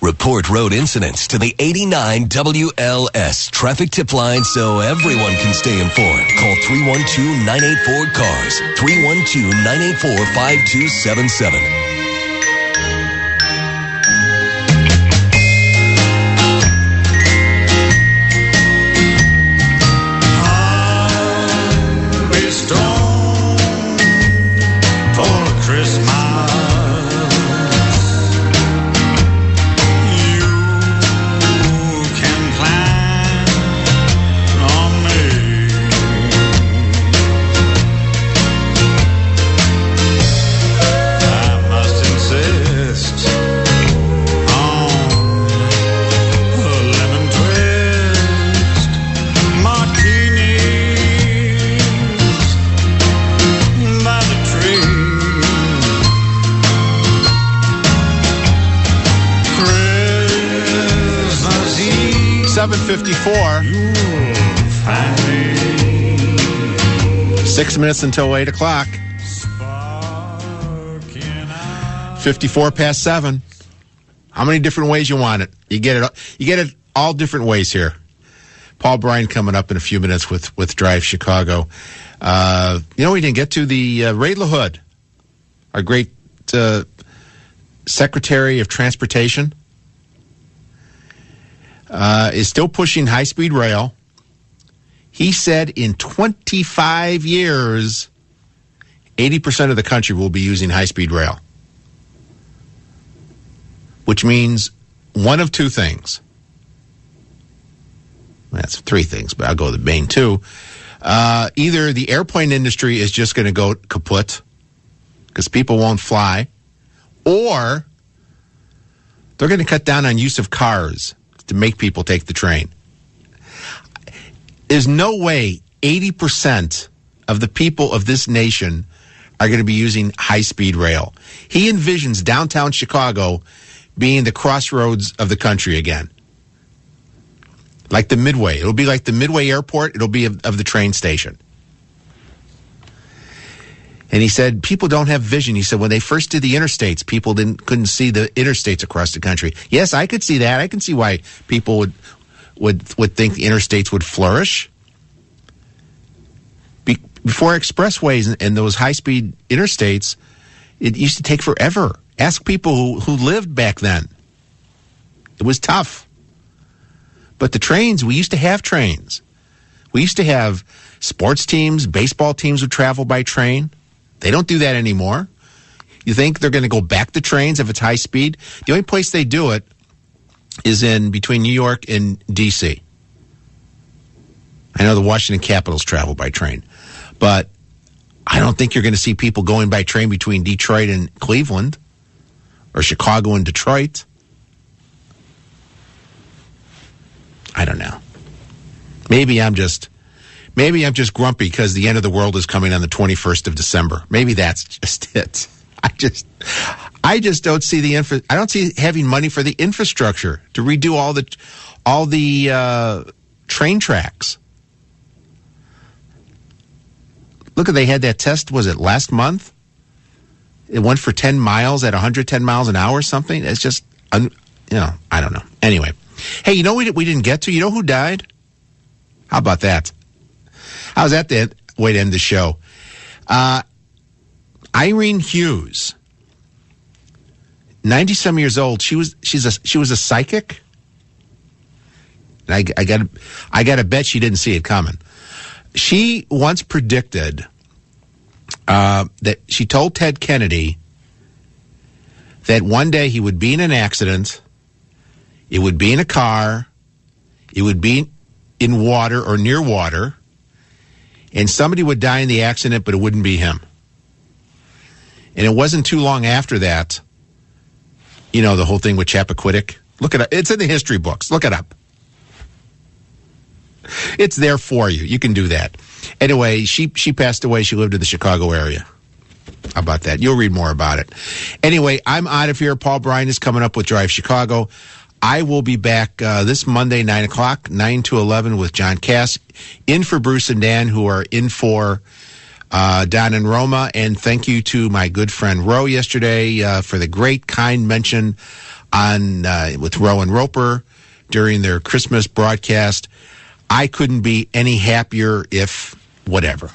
Report road incidents to the 89 WLS traffic tip line so everyone can stay informed. Call 312-984-CARS. 312-984-5277. .54. 6 minutes until 8 o'clock. 54 past 7. How many different ways you want it? You get it all different ways here. Paul Bryan coming up in a few minutes with Drive Chicago. We didn't get to the Ray LaHood, our great Secretary of Transportation. Is still pushing high-speed rail. He said in 25 years, 80% of the country will be using high-speed rail. Which means one of two things. That's three things, but I'll go with the main two. Either the airplane industry is just going to go kaput because people won't fly, or they're going to cut down on use of cars to make people take the train. There's no way 80% of the people of this nation are going to be using high-speed rail. He envisions downtown Chicago being the crossroads of the country again. Like the Midway. It'll be like the Midway Airport. It'll be of the train station. And he said people don't have vision. He said when they first did the interstates, people couldn't see the interstates across the country. Yes, I could see that. I can see why people would think the interstates would flourish. Before expressways and those high-speed interstates, it used to take forever. Ask people who lived back then. It was tough. But the trains, we used to have trains. We used to have sports teams, baseball teams would travel by train. They don't do that anymore. You think they're going to go back to trains if it's high speed? The only place they do it is in between New York and D.C. I know the Washington Capitals travel by train, but I don't think you're going to see people going by train between Detroit and Cleveland or Chicago and Detroit. I don't know. Maybe I'm just grumpy because the end of the world is coming on the 21st of December. Maybe that's just it. I just don't see I don't see having money for the infrastructure to redo all the train tracks. Look, they had that test. Was it last month? It went for 10 miles at 110 miles an hour or something. It's just, I don't know. Anyway, hey, you know we didn't get to? You know who died? How about that? How's that the way to end the show? Irene Hughes, 90-some years old. She was a psychic. And I got to bet she didn't see it coming. She once predicted that she told Ted Kennedy that one day he would be in an accident. It would be in a car. It would be in water or near water. And somebody would die in the accident, but it wouldn't be him. And it wasn't too long after that, the whole thing with Chappaquiddick. Look it up. It's in the history books. Look it up. It's there for you. You can do that. Anyway, she passed away. She lived in the Chicago area. How about that? You'll read more about it. Anyway, I'm out of here. Paul Bryan is coming up with Drive Chicago. I will be back this Monday, 9 o'clock, 9 to 11 with John Cass, in for Bruce and Dan, who are in for Don and Roma. And thank you to my good friend Ro yesterday for the great, kind mention on with Rowan Roper during their Christmas broadcast. I couldn't be any happier if whatever.